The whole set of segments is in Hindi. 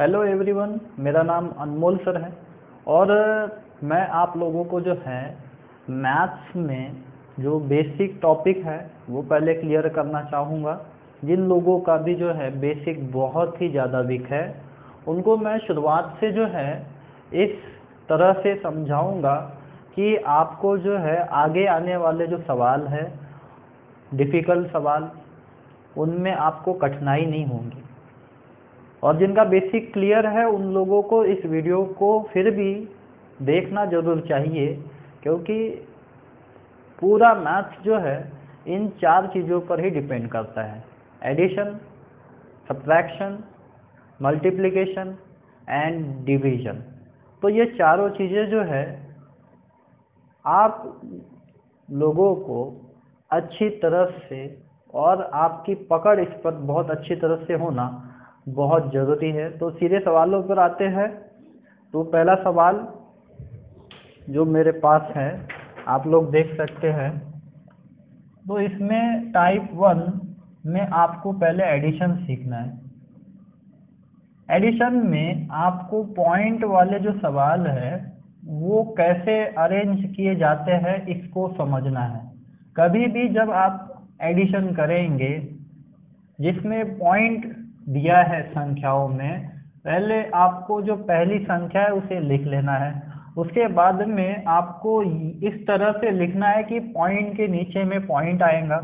हेलो एवरीवन, मेरा नाम अनमोल सर है और मैं आप लोगों को जो है मैथ्स में जो बेसिक टॉपिक है वो पहले क्लियर करना चाहूँगा। जिन लोगों का भी जो है बेसिक बहुत ही ज़्यादा वीक है उनको मैं शुरुआत से जो है इस तरह से समझाऊँगा कि आपको जो है आगे आने वाले जो सवाल है, डिफ़िकल्ट सवाल, उनमें आपको कठिनाई नहीं होगी। और जिनका बेसिक क्लियर है उन लोगों को इस वीडियो को फिर भी देखना ज़रूर चाहिए, क्योंकि पूरा मैथ्स जो है इन चार चीज़ों पर ही डिपेंड करता है: addition, subtraction, multiplication and division. तो ये चारों चीज़ें जो है आप लोगों को अच्छी तरह से और आपकी पकड़ इस पर बहुत अच्छी तरह से होना बहुत ज़रूरी है। तो सीधे सवालों पर आते हैं। तो पहला सवाल जो मेरे पास है आप लोग देख सकते हैं। तो इसमें टाइप 1 में आपको पहले एडिशन सीखना है। एडिशन में आपको पॉइंट वाले जो सवाल है वो कैसे अरेंज किए जाते हैं इसको समझना है। कभी भी जब आप एडिशन करेंगे जिसमें पॉइंट दिया है संख्याओं में, पहले आपको जो पहली संख्या है उसे लिख लेना है। उसके बाद में आपको इस तरह से लिखना है कि पॉइंट के नीचे में पॉइंट आएगा,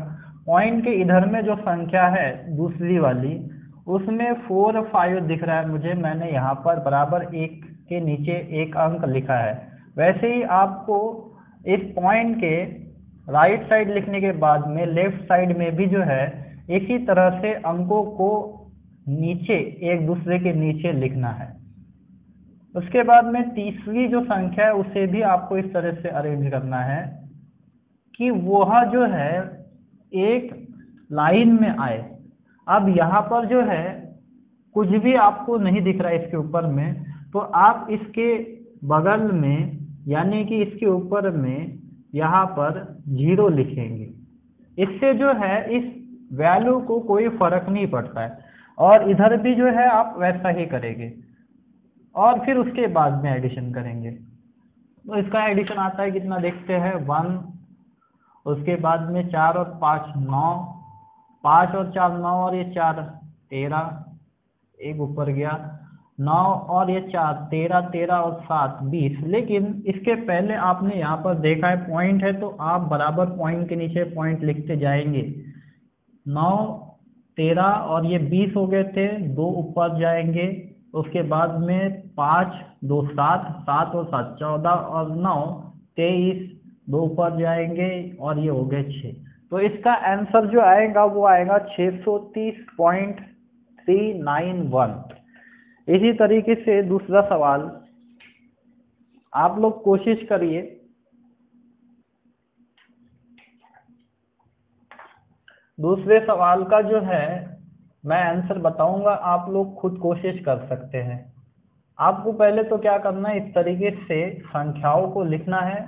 पॉइंट के इधर में जो संख्या है दूसरी वाली उसमें 4 5 दिख रहा है मुझे, मैंने यहाँ पर बराबर एक के नीचे एक अंक लिखा है। वैसे ही आपको इस पॉइंट के राइट साइड लिखने के बाद में लेफ्ट साइड में भी जो है इसी तरह से अंकों को नीचे एक दूसरे के नीचे लिखना है। उसके बाद में तीसरी जो संख्या है उसे भी आपको इस तरह से अरेंज करना है कि वह जो है एक लाइन में आए। अब यहाँ पर जो है कुछ भी आपको नहीं दिख रहा है इसके ऊपर में, तो आप इसके बगल में यानी कि इसके ऊपर में यहाँ पर 0 लिखेंगे। इससे जो है इस वैल्यू को कोई फर्क नहीं पड़ता है और इधर भी जो है आप वैसा ही करेंगे और फिर उसके बाद में एडिशन करेंगे। तो इसका एडिशन आता है कितना देखते हैं, 1, उसके बाद में 4 और 5 9, 5 और 4 9 और ये 4 13, एक ऊपर गया 9 और ये 4 13, 13 और 7 20। लेकिन इसके पहले आपने यहाँ पर देखा है पॉइंट है तो आप बराबर पॉइंट के नीचे पॉइंट लिखते जाएंगे। 9 13 और ये 20 हो गए थे, 2 ऊपर जाएंगे। उसके बाद में 5 2 7, 7 और 7 14 और 9 23, 2 ऊपर जाएंगे और ये हो गए 6। तो इसका आंसर जो आएगा वो आएगा 630.391। इसी तरीके से दूसरा सवाल आप लोग कोशिश करिए। दूसरे सवाल का जो है मैं आंसर बताऊंगा, आप लोग खुद कोशिश कर सकते हैं। आपको पहले तो क्या करना है, इस तरीके से संख्याओं को लिखना है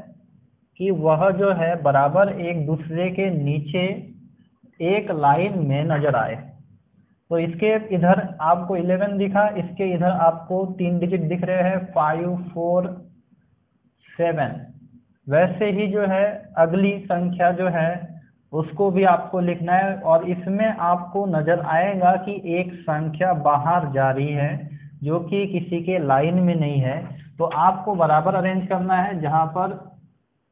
कि वह जो है बराबर एक दूसरे के नीचे एक लाइन में नजर आए। तो इसके इधर आपको 11 दिखा, इसके इधर आपको 3 डिजिट दिख रहे हैं 5 4 7। वैसे ही जो है अगली संख्या जो है उसको भी आपको लिखना है और इसमें आपको नजर आएगा कि एक संख्या बाहर जा रही है जो कि किसी के लाइन में नहीं है। तो आपको बराबर अरेंज करना है, जहां पर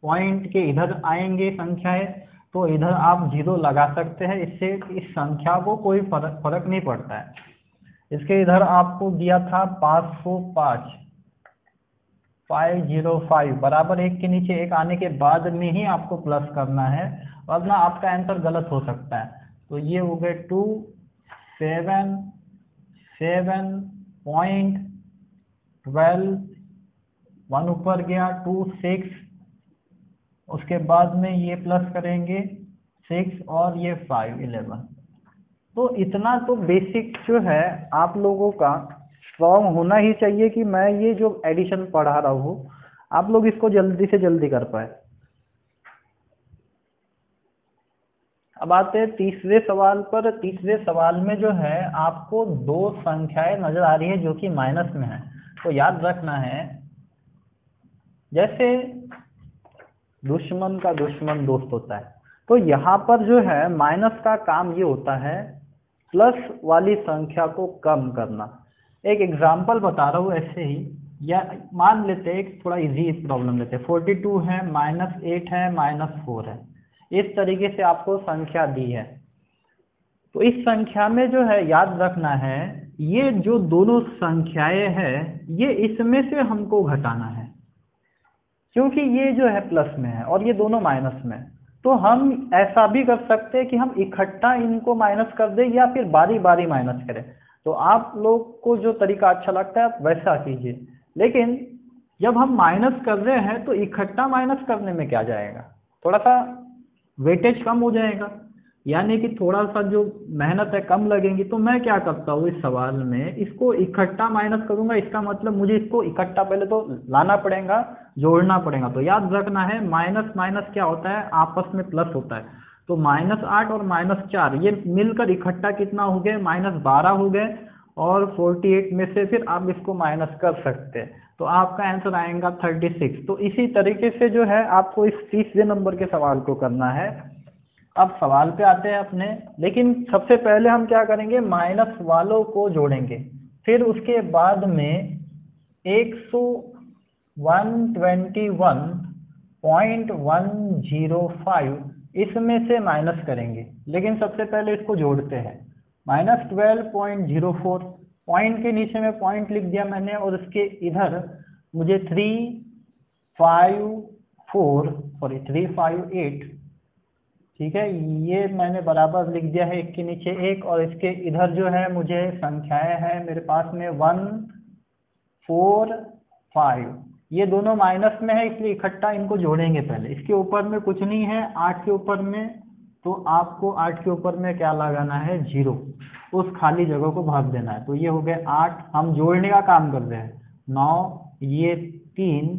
पॉइंट के इधर आएंगे संख्याएं तो इधर आप 0 लगा सकते हैं। इससे इस संख्या को कोई फर्क नहीं पड़ता है। इसके इधर आपको दिया था 505 505, बराबर एक के नीचे एक आने के बाद में ही आपको प्लस करना है, वरना आपका आंसर गलत हो सकता है। तो ये हो गए 2 7 7.12, 1 ऊपर गया 2 6, उसके बाद में ये प्लस करेंगे 6 और ये 5 11। तो इतना तो बेसिक जो है आप लोगों का स्ट्रॉन्ग होना ही चाहिए कि मैं ये जो एडिशन पढ़ा रहा हूँ आप लोग इसको जल्दी से जल्दी कर पाए। अब आते हैं तीसरे सवाल पर। तीसरे सवाल में जो है आपको दो संख्याएं नजर आ रही है जो कि माइनस में है। तो याद रखना है, जैसे दुश्मन का दुश्मन दोस्त होता है, तो यहाँ पर जो है माइनस का काम ये होता है प्लस वाली संख्या को कम करना। एक एग्जांपल बता रहा हूँ ऐसे ही, या मान लेते हैं एक थोड़ा इजी प्रॉब्लम लेते हैं। 42 है, -8 है, -4 है, इस तरीके से आपको संख्या दी है। तो इस संख्या में जो है याद रखना है, ये जो दोनों संख्याएं हैं ये इसमें से हमको घटाना है, क्योंकि ये जो है प्लस में है और ये दोनों माइनस में। तो हम ऐसा भी कर सकते हैं कि हम इकट्ठा इनको माइनस कर दें या फिर बारी बारी माइनस करें। तो आप लोग को जो तरीका अच्छा लगता है आप वैसा कीजिए, लेकिन जब हम माइनस कर रहे हैं तो इकट्ठा माइनस करने में क्या जाएगा, थोड़ा सा वेटेज कम हो जाएगा, यानी कि थोड़ा सा जो मेहनत है कम लगेंगी। तो मैं क्या करता हूँ इस सवाल में, इसको इकट्ठा माइनस करूंगा, इसका मतलब मुझे इसको इकट्ठा पहले तो लाना पड़ेगा, जोड़ना पड़ेगा। तो याद रखना है माइनस माइनस क्या होता है, आपस में प्लस होता है। तो -8 और -4 ये मिलकर इकट्ठा कितना हो गए, -12 हो गए। और 48 में से फिर आप इसको माइनस कर सकते हैं, तो आपका आंसर आएगा 36। तो इसी तरीके से जो है आपको इस तीसरे नंबर के सवाल को करना है। अब सवाल पे आते हैं अपने, लेकिन सबसे पहले हम क्या करेंगे, माइनस वालों को जोड़ेंगे, फिर उसके बाद में 121.105 इसमें से माइनस करेंगे। लेकिन सबसे पहले इसको जोड़ते हैं। -12.04, पॉइंट के नीचे में पॉइंट लिख दिया मैंने, और उसके इधर मुझे 358, ठीक है, ये मैंने बराबर लिख दिया है, एक के नीचे एक। और इसके इधर जो है मुझे संख्याएं हैं मेरे पास में 1, 4, 5, ये दोनों माइनस में है, इसलिए इकट्ठा इनको जोड़ेंगे पहले। इसके ऊपर में कुछ नहीं है, 8 के ऊपर में, तो आपको 8 के ऊपर में क्या लगाना है, 0, उस खाली जगह को भर देना है। तो ये हो गए 8, हम जोड़ने का काम कर रहे हैं। 9, ये 3,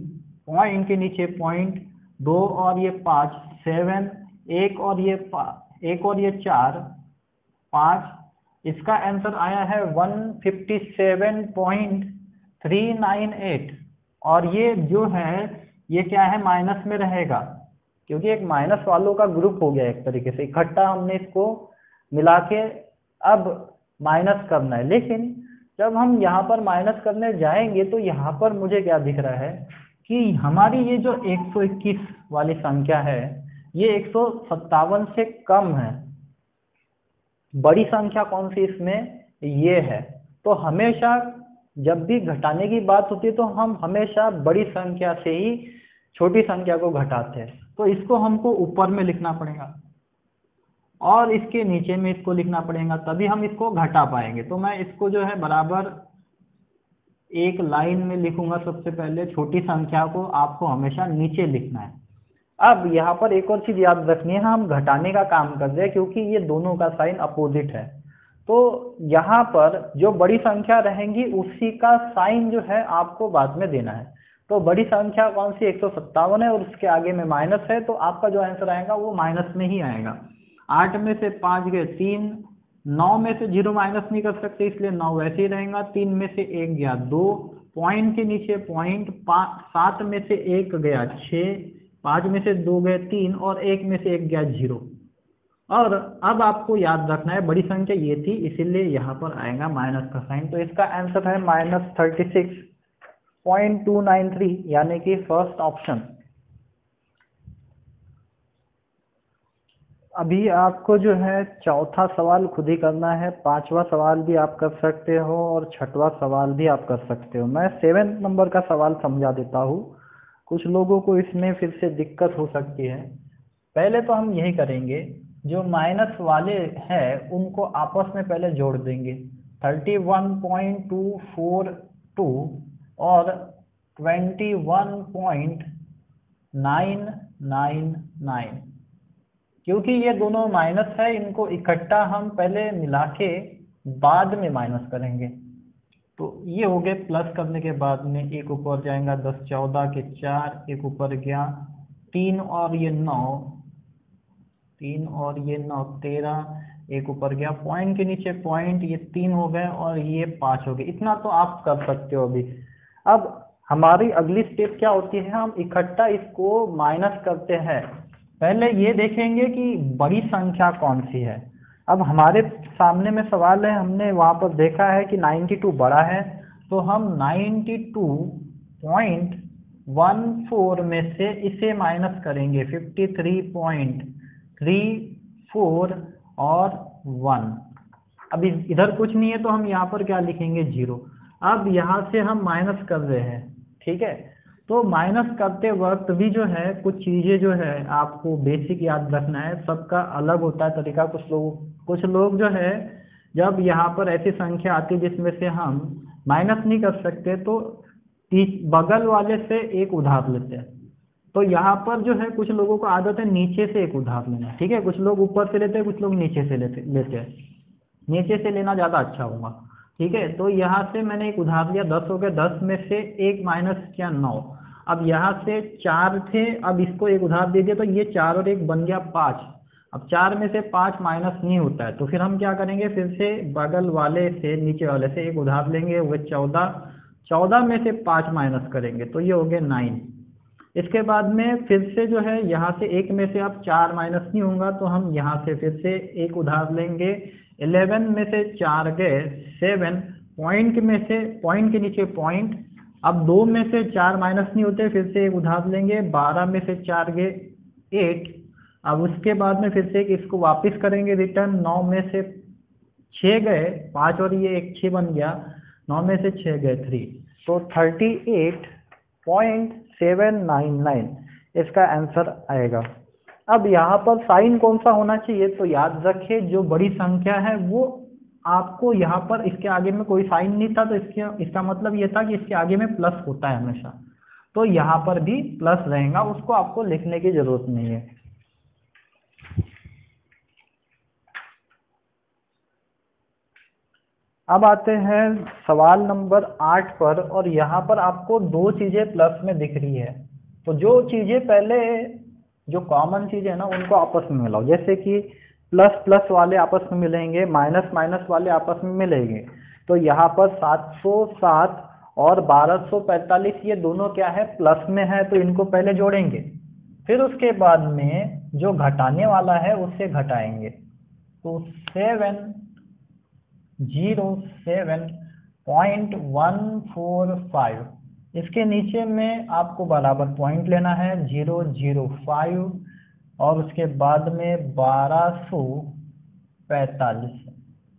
पॉइंट के नीचे पॉइंट, 2 और ये 5, 7, एक और ये 4, 5। इसका आंसर आया है 157.398। और ये जो है ये क्या है, माइनस में रहेगा, क्योंकि एक माइनस वालों का ग्रुप हो गया एक तरीके से। इकट्ठा हमने इसको मिला के अब माइनस करना है। लेकिन जब हम यहाँ पर माइनस करने जाएंगे तो यहाँ पर मुझे क्या दिख रहा है कि हमारी ये जो 121 वाली संख्या है ये 157 से कम है। बड़ी संख्या कौन सी इसमें, ये है। तो हमेशा जब भी घटाने की बात होती है तो हम हमेशा बड़ी संख्या से ही छोटी संख्या को घटाते हैं। तो इसको हमको ऊपर में लिखना पड़ेगा और इसके नीचे में इसको लिखना पड़ेगा, तभी हम इसको घटा पाएंगे। तो मैं इसको जो है बराबर एक लाइन में लिखूंगा। सबसे पहले छोटी संख्या को आपको हमेशा नीचे लिखना है। अब यहाँ पर एक और चीज याद रखनी है, हम घटाने का काम कर रहे हैं क्योंकि ये दोनों का साइन अपोजिट है। तो यहाँ पर जो बड़ी संख्या रहेंगी उसी का साइन जो है आपको बाद में देना है। तो बड़ी संख्या कौन सी, 157 है और उसके आगे में माइनस है, तो आपका जो आंसर आएगा वो माइनस में ही आएगा। 8 में से 5 गए 3, 9 में से 0 माइनस नहीं कर सकते इसलिए 9 वैसे ही रहेगा। 3 में से 1 गया 2, पॉइंट के नीचे पॉइंट, 7 में से 1 गया 6, 5 में से 2 गए 3 और 1 में से 1 गया 0। और अब आपको याद रखना है बड़ी संख्या ये थी, इसीलिए यहाँ पर आएगा माइनस का साइन। तो इसका आंसर है -36.293, यानी कि फर्स्ट ऑप्शन। अभी आपको जो है चौथा सवाल खुद ही करना है, पांचवा सवाल भी आप कर सकते हो और छठवां सवाल भी आप कर सकते हो। मैं 7 नंबर का सवाल समझा देता हूँ, कुछ लोगों को इसमें फिर से दिक्कत हो सकती है। पहले तो हम यही करेंगे, जो माइनस वाले हैं उनको आपस में पहले जोड़ देंगे। 31.242 और 21.999, क्योंकि ये दोनों माइनस है, इनको इकट्ठा हम पहले मिला के बाद में माइनस करेंगे। तो ये हो गए, प्लस करने के बाद में एक ऊपर जाएगा 10, 14 के 4, एक ऊपर गया 3 और ये 9, 3 और ये 9, 13, एक ऊपर गया, पॉइंट के नीचे पॉइंट, ये 3 हो गए और ये 5 हो गए। इतना तो आप कर सकते हो अभी। अब हमारी अगली स्टेप क्या होती है, हम इकट्ठा इसको माइनस करते हैं। पहले ये देखेंगे कि बड़ी संख्या कौन सी है। अब हमारे सामने में सवाल है, हमने वहां पर देखा है कि 92 बड़ा है, तो हम 92.14 में से इसे माइनस करेंगे 53.34 और 1। अब इधर कुछ नहीं है तो हम यहाँ पर क्या लिखेंगे, 0। अब यहाँ से हम माइनस कर रहे हैं, ठीक है। तो माइनस करते वक्त भी जो है कुछ चीजें जो है आपको बेसिक याद रखना है, सबका अलग होता है तरीका। कुछ लोग जो है जब यहाँ पर ऐसी संख्या आती है जिसमें से हम माइनस नहीं कर सकते तो बगल वाले से एक उधार लेते हैं। तो यहाँ पर जो है कुछ लोगों को आदत है नीचे से एक उधार लेना, ठीक है। कुछ लोग ऊपर से लेते हैं, कुछ लोग नीचे से लेते हैं। नीचे से लेना ज़्यादा अच्छा होगा, ठीक है। तो यहाँ से मैंने एक उधार लिया, 10 हो गए, 10 में से एक माइनस किया 9। अब यहाँ से 4 थे, अब इसको एक उधार दे दिया तो ये 4 और 1 बन गया 5। अब 4 में से 5 माइनस नहीं होता है, तो फिर हम क्या करेंगे, फिर से बगल वाले से नीचे वाले से एक उधार लेंगे, वो 14। 14 में से 5 माइनस करेंगे तो ये हो गए 9। इसके बाद में फिर से जो है यहाँ से एक में से अब 4 माइनस नहीं होगा तो हम यहाँ से फिर से एक उधार लेंगे। 11 में से 4 गए 7, पॉइंट के नीचे पॉइंट। अब 2 में से 4 माइनस नहीं होते, फिर से एक उधार लेंगे। 12 में से 4 गए 8। अब उसके बाद में फिर से इसको वापस करेंगे रिटर्न। 9 में से 6 गए 5 और ये एक 6 बन गया, 9 में से 6 गए 3, तो 38.799 इसका आंसर आएगा। अब यहाँ पर साइन कौन सा होना चाहिए, तो याद रखिए जो बड़ी संख्या है वो आपको यहाँ पर, इसके आगे में कोई साइन नहीं था तो इसका मतलब ये था कि इसके आगे में प्लस होता है हमेशा, तो यहाँ पर भी प्लस रहेगा, उसको आपको लिखने की जरूरत नहीं है। अब आते हैं सवाल नंबर 8 पर, और यहाँ पर आपको 2 चीजें प्लस में दिख रही है। तो जो चीजें पहले जो कॉमन चीजें है ना उनको आपस में मिलाओ, जैसे कि प्लस प्लस वाले आपस में मिलेंगे, माइनस माइनस वाले आपस में मिलेंगे। तो यहाँ पर 707 और 1245 ये दोनों क्या है, प्लस में है, तो इनको पहले जोड़ेंगे, फिर उसके बाद में जो घटाने वाला है उससे घटाएंगे। तो 707.145, इसके नीचे में आपको बराबर पॉइंट लेना है 005, और उसके बाद में 1245,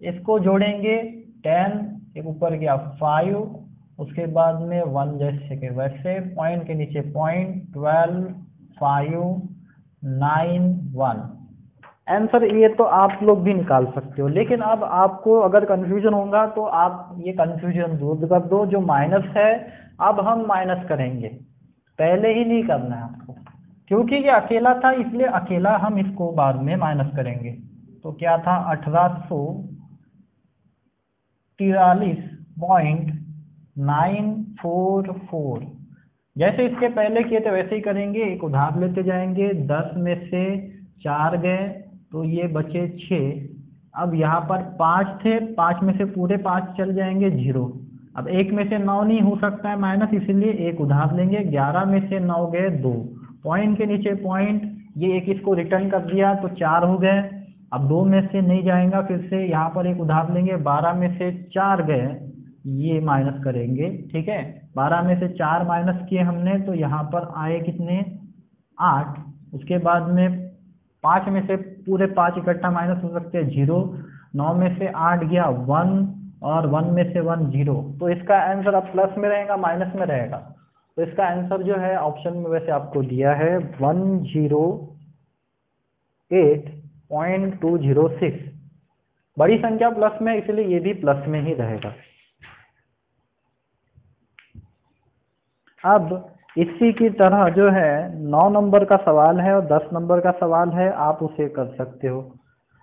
इसको जोड़ेंगे 10, एक ऊपर गया 5, उसके बाद में 1 जैसे के वैसे, पॉइंट के नीचे पॉइंट, 12,591। आंसर ये तो आप लोग भी निकाल सकते हो, लेकिन अब आपको अगर कंफ्यूजन होगा तो आप ये कंफ्यूजन दूर कर दो। जो माइनस है अब हम माइनस करेंगे, पहले ही नहीं करना है आपको, क्योंकि ये अकेला था इसलिए अकेला हम इसको बाद में माइनस करेंगे। तो क्या था, 1843.944। जैसे इसके पहले किए थे वैसे ही करेंगे, एक उधार लेते जाएंगे। 10 में से 4 गए तो ये बचे 6। अब यहाँ पर 5 थे, 5 में से पूरे 5 चल जाएंगे 0। अब 1 में से 9 नहीं हो सकता है माइनस, इसलिए एक उधार लेंगे। 11 में से 9 गए 2, पॉइंट के नीचे पॉइंट, ये एक इसको रिटर्न कर दिया तो 4 हो गए। अब 2 में से नहीं जाएगा, फिर से यहाँ पर एक उधार लेंगे। 12 में से 4 गए, ये माइनस करेंगे, ठीक है। 12 में से 4 माइनस किए हमने तो यहाँ पर आए कितने, 8। उसके बाद में 5 में से पूरे 5 इकट्ठा माइनस हो सकते हैं 0। 9 में से 8 गया 1, और 1 में से 1 0। तो इसका आंसर अब प्लस में रहेगा माइनस में रहेगा, तो इसका आंसर जो है ऑप्शन में वैसे आपको दिया है 108.206। बड़ी संख्या प्लस में, इसलिए ये भी प्लस में ही रहेगा। अब इसी की तरह जो है 9 नंबर का सवाल है और 10 नंबर का सवाल है, आप उसे कर सकते हो।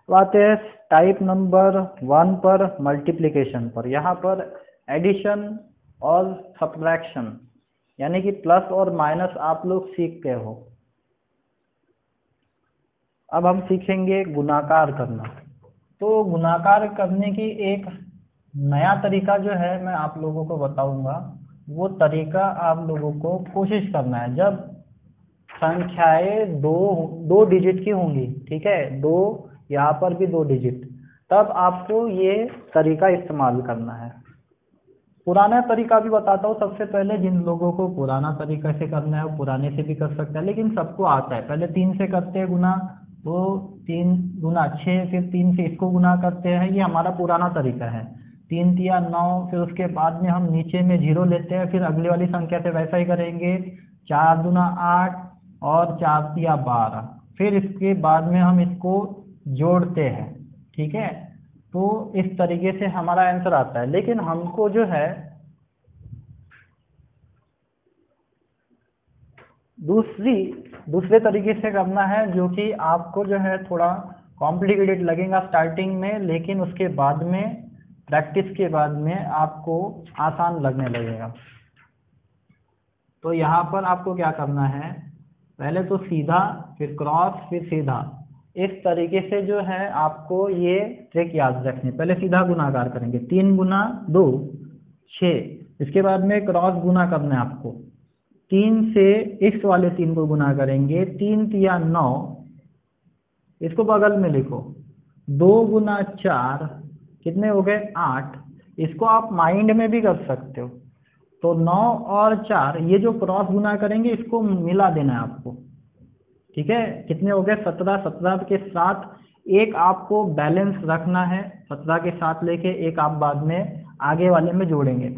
तो आते हैं टाइप नंबर 1 पर, मल्टीप्लिकेशन पर। यहाँ पर एडिशन और सब्ट्रैक्शन यानी कि प्लस और माइनस आप लोग सीख गए हो। अब हम सीखेंगे गुणाकार करना। तो गुणाकार करने की एक नया तरीका जो है मैं आप लोगों को बताऊंगा। वो तरीका आप लोगों को कोशिश करना है, जब संख्याएं दो दो डिजिट की होंगी, ठीक है, दो, यहाँ पर भी दो डिजिट, तब आपको ये तरीका इस्तेमाल करना है। पुराना तरीका भी बताता हूँ। सबसे पहले जिन लोगों को पुराना तरीका से करना है वो पुराने से भी कर सकता है, लेकिन सबको आता है। पहले 3 से करते हैं गुना, तो 3 गुना 6, फिर 3 से इसको गुना करते हैं, ये हमारा पुराना तरीका है। 3 तिया 9, फिर उसके बाद में हम नीचे में 0 लेते हैं, फिर अगली वाली संख्या से वैसा ही करेंगे। 4 दूना 8 और 4 तिया 12, फिर इसके बाद में हम इसको जोड़ते हैं, ठीक है। तो इस तरीके से हमारा आंसर आता है। लेकिन हमको जो है दूसरे तरीके से करना है, जो कि आपको जो है थोड़ा कॉम्प्लिकेटेड लगेगा स्टार्टिंग में, लेकिन उसके बाद में प्रैक्टिस के बाद में आपको आसान लगने लगेगा। तो यहाँ पर आपको क्या करना है, पहले तो सीधा, फिर क्रॉस, फिर सीधा, इस तरीके से जो है आपको ये ट्रिक याद रखनी। पहले सीधा गुणाकार करेंगे, 3 गुना 2 6, इसके बाद में क्रॉस गुना करना है आपको। 3 से इस वाले 3 को गुना करेंगे, 3 तिया 9, इसको बगल में लिखो। 2 गुना 4 कितने हो गए 8, इसको आप माइंड में भी कर सकते हो। तो 9 और 4, ये जो क्रॉस गुना करेंगे इसको मिला देना है आपको, ठीक है। कितने हो गए 17, 17 के साथ एक आपको बैलेंस रखना है, 17 के साथ लेके एक आप बाद में आगे वाले में जोड़ेंगे।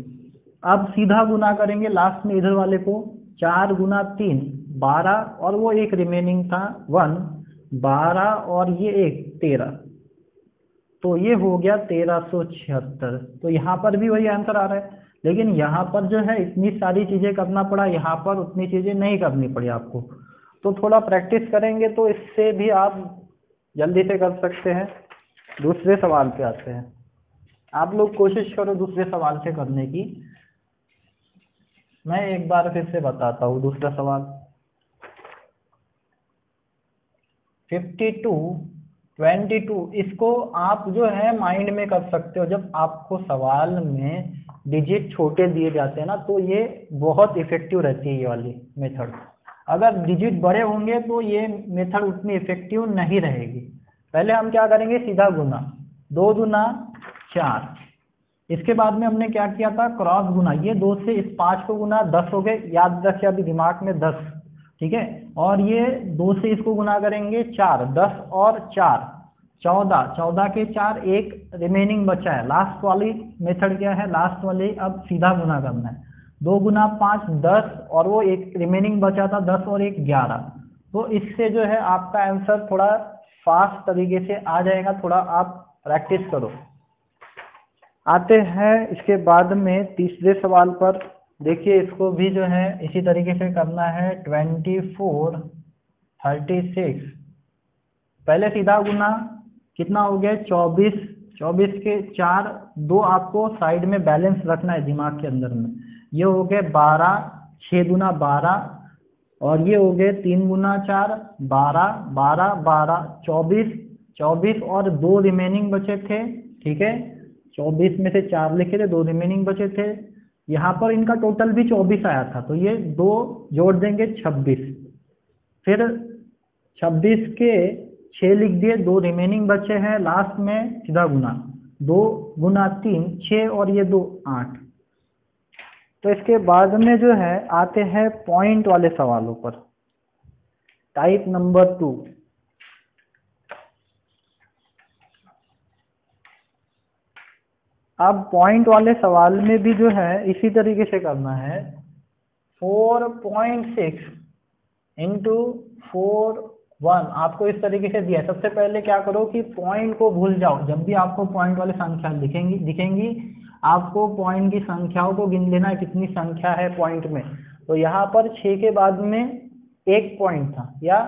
अब सीधा गुना करेंगे लास्ट में इधर वाले को, 4 गुना 3 12, और वो एक रिमेनिंग था 1, 12 और ये एक 13, तो ये हो गया 1376। तो यहाँ पर भी वही आंसर आ रहा है, लेकिन यहाँ पर जो है इतनी सारी चीजें करना पड़ा, यहाँ पर उतनी चीजें नहीं करनी पड़ी आपको। तो थोड़ा प्रैक्टिस करेंगे तो इससे भी आप जल्दी से कर सकते हैं। दूसरे सवाल पे आते हैं। आप लोग कोशिश करो दूसरे सवाल से करने की। मैं एक बार फिर से बताता हूँ दूसरा सवाल। 52 22, इसको आप जो है माइंड में कर सकते हो। जब आपको सवाल में डिजिट छोटे दिए जाते हैं ना, तो ये बहुत इफेक्टिव रहती है ये वाली मेथड। अगर डिजिट बड़े होंगे तो ये मेथड उतनी इफेक्टिव नहीं रहेगी। पहले हम क्या करेंगे, सीधा गुना, 2 दूना 4, इसके बाद में हमने क्या किया था, क्रॉस गुना, ये 2 से इस 5 को गुना, 10 हो गए, याद रखिए अभी दिमाग में 10, ठीक है। और ये 2 से इसको गुना करेंगे 4, 10 और 4 14, 14 के 4, एक रिमेनिंग बचा है। लास्ट वाली मेथड क्या है, लास्ट वाली अब सीधा गुना करना है। 2 गुना 5 10, और वो एक रिमेनिंग बचा था 10 और 1 11। तो इससे जो है आपका आंसर थोड़ा फास्ट तरीके से आ जाएगा, थोड़ा आप प्रैक्टिस करो। आते हैं इसके बाद में तीसरे सवाल पर। देखिए इसको भी जो है इसी तरीके से करना है। 24 36, पहले सीधा गुना, कितना हो गया 24, 24 के 4, 2 आपको साइड में बैलेंस रखना है दिमाग के अंदर में। ये हो गए 12, 6 दूना 12, और ये हो गए 3 गुना 4 12, 12 12 24, 24 और 2 रिमेनिंग बचे थे, ठीक है। 24 में से 4 लिखे थे, 2 रिमेनिंग बचे थे। यहाँ पर इनका टोटल भी 24 आया था, तो ये 2 जोड़ देंगे 26, फिर 26 के 6 लिख दिए, 2 रिमेनिंग बचे हैं, लास्ट में सीधा गुना, 2 गुना 3 6, और ये 2 8। तो इसके बाद में जो है आते हैं पॉइंट वाले सवालों पर। Type number 2। अब पॉइंट वाले सवाल में भी जो है इसी तरीके से करना है। 4.6 इंटू 4.1 आपको इस तरीके से दिया है। सबसे पहले क्या करो कि पॉइंट को भूल जाओ। जब भी आपको पॉइंट वाली संख्या दिखेंगी आपको पॉइंट की संख्याओं को गिन लेना है, कितनी संख्या है पॉइंट में। तो यहाँ पर 6 के बाद में एक पॉइंट था, या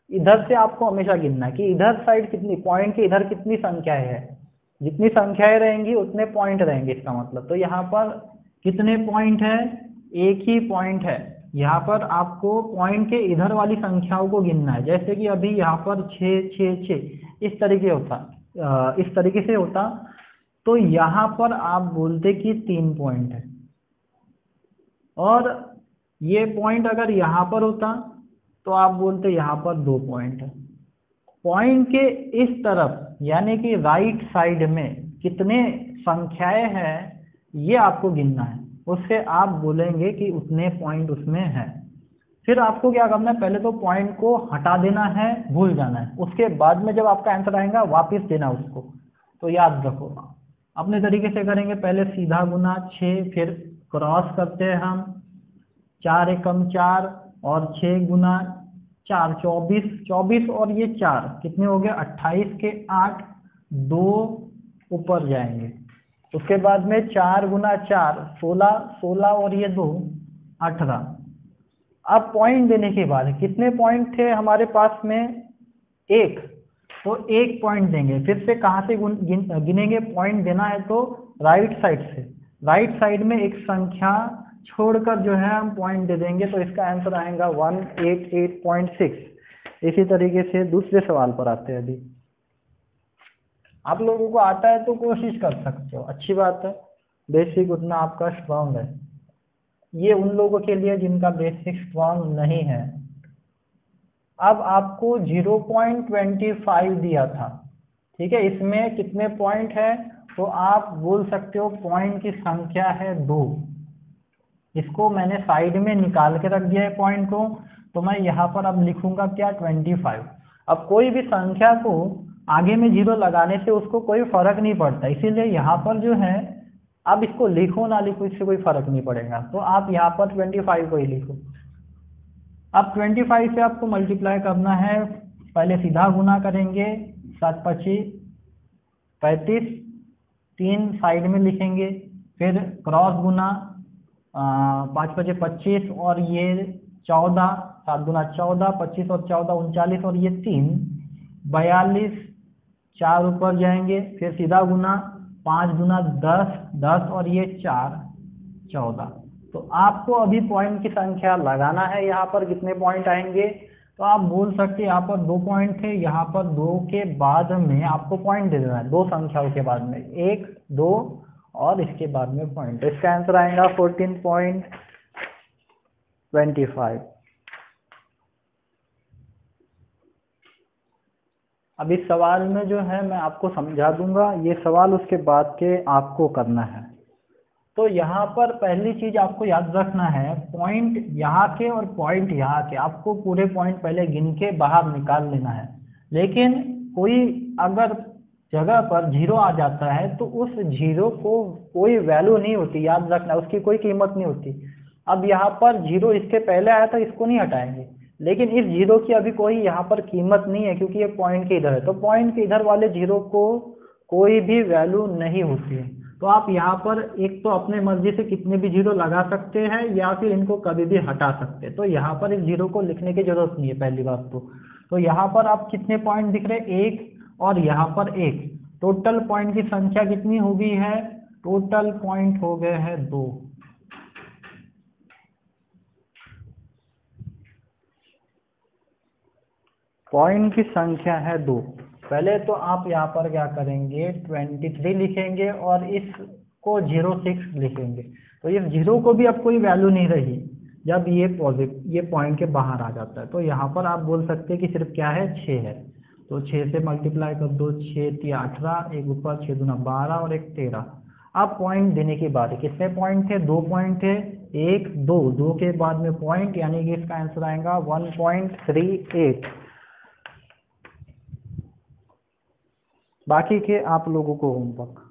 इधर से आपको हमेशा गिनना है कि इधर साइड कितनी, पॉइंट के इधर कितनी संख्याएं है। जितनी संख्याएं रहेंगी उतने पॉइंट रहेंगे, इसका मतलब। तो यहाँ पर कितने पॉइंट है, एक ही पॉइंट है। यहाँ पर आपको पॉइंट के इधर वाली संख्याओं को गिनना है। जैसे कि अभी यहाँ पर 6 6 6 इस तरीके होता, इस तरीके से होता, तो यहाँ पर आप बोलते कि 3 पॉइंट है, और ये पॉइंट अगर यहाँ पर होता तो आप बोलते यहाँ पर 2 पॉइंट है। पॉइंट के इस तरफ यानी कि राइट साइड में कितने संख्याएं हैं ये आपको गिनना है, उससे आप बोलेंगे कि उतने पॉइंट उसमें है। फिर आपको क्या करना है, पहले तो पॉइंट को हटा देना है, भूल जाना है, उसके बाद में जब आपका आंसर आएगा वापस देना उसको। तो याद रखो, अपने तरीके से करेंगे, पहले सीधा गुना 6, फिर क्रॉस करते हैं हम, 4 एकम 4 और 6 गुना 4 24, 24 और ये 4 कितने हो गए 28 के 8, 2 ऊपर जाएंगे। उसके बाद में 4 गुना 4 16, 16 और ये 2 18। अब पॉइंट देने के बाद कितने पॉइंट थे हमारे पास में, 1, तो 1 पॉइंट देंगे। फिर से कहाँ से गिनेंगे, पॉइंट देना है तो राइट साइड से, राइट साइड में एक संख्या छोड़कर जो है हम पॉइंट दे देंगे, तो इसका आंसर आएगा 188.6। इसी तरीके से दूसरे सवाल पर आते हैं। अभी आप लोगों को आता है तो कोशिश कर सकते हो, अच्छी बात है, बेसिक उतना आपका स्ट्रांग है। ये उन लोगों के लिए जिनका बेसिक स्ट्रांग नहीं है। अब आपको 0.25 दिया था, ठीक है, इसमें कितने पॉइंट है, तो आप बोल सकते हो पॉइंट की संख्या है 2। इसको मैंने साइड में निकाल के रख दिया है पॉइंट को, तो मैं यहाँ पर अब लिखूंगा क्या, 25। अब कोई भी संख्या को आगे में 0 लगाने से उसको कोई फर्क नहीं पड़ता, इसीलिए यहाँ पर जो है, अब इसको लिखो ना लिखो इससे कोई फर्क नहीं पड़ेगा, तो आप यहाँ पर 25 को ही लिखो। अब 25 से आपको मल्टीप्लाई करना है, पहले सीधा गुना करेंगे, 7 25 35, 3 साइड में लिखेंगे, फिर क्रॉस गुना 5 5 25 और ये 14, 7 गुना 14, 25 और 14 39 और ये 3 42, 4 ऊपर जाएंगे, फिर सीधा गुना 5 गुना 10 10 और ये 4 14। तो आपको अभी पॉइंट की संख्या लगाना है, यहाँ पर कितने पॉइंट आएंगे, तो आप बोल सकते हैं यहाँ पर 2 पॉइंट थे, यहाँ पर 2 के बाद में आपको पॉइंट दे देना है, 2 संख्याओं के बाद में 1 2 और इसके बाद में पॉइंट, तो इसका आंसर आएगा 14.25। अब इस सवाल में जो है मैं आपको समझा दूंगा, ये सवाल उसके बाद के आपको करना है। तो यहाँ पर पहली चीज आपको याद रखना है, पॉइंट यहाँ के और पॉइंट यहाँ के, आपको पूरे पॉइंट पहले गिन के बाहर निकाल लेना है। लेकिन कोई अगर जगह पर 0 आ जाता है तो उस 0 को कोई वैल्यू नहीं होती, याद रखना, उसकी कोई कीमत नहीं होती। अब यहाँ पर 0 इसके पहले आया था, इसको नहीं हटाएंगे, लेकिन इस 0 की अभी कोई यहाँ पर कीमत नहीं है क्योंकि ये पॉइंट के इधर है, तो पॉइंट के इधर वाले 0 को कोई भी वैल्यू नहीं होती है। तो आप यहाँ पर एक तो अपने मर्जी से कितने भी 0 लगा सकते हैं या फिर इनको कभी भी हटा सकते हैं। तो यहाँ पर इस 0 को लिखने की जरूरत नहीं है पहली बात तो यहाँ पर आप कितने पॉइंट दिख रहे हैं, 1 और यहाँ पर 1, टोटल पॉइंट की संख्या कितनी हो गई है, टोटल पॉइंट हो गए हैं 2। पॉइंट की संख्या है 2। पहले तो आप यहाँ पर क्या करेंगे, 23 लिखेंगे और इसको 06 लिखेंगे, तो ये 0 को भी अब कोई वैल्यू नहीं रही जब ये पॉइंट के बाहर आ जाता है। तो यहाँ पर आप बोल सकते हैं कि सिर्फ क्या है, 6 है, तो 6 से मल्टीप्लाई कर दो, 6 3 18, एक ऊपर 6 दूना 12 और एक 13। अब पॉइंट देने की बात है, कितने पॉइंट थे, 2 पॉइंट थे, 1 2, 2 के बाद में पॉइंट, यानी कि इसका आंसर आएगा 1.38। बाकी के आप लोगों को होमवर्क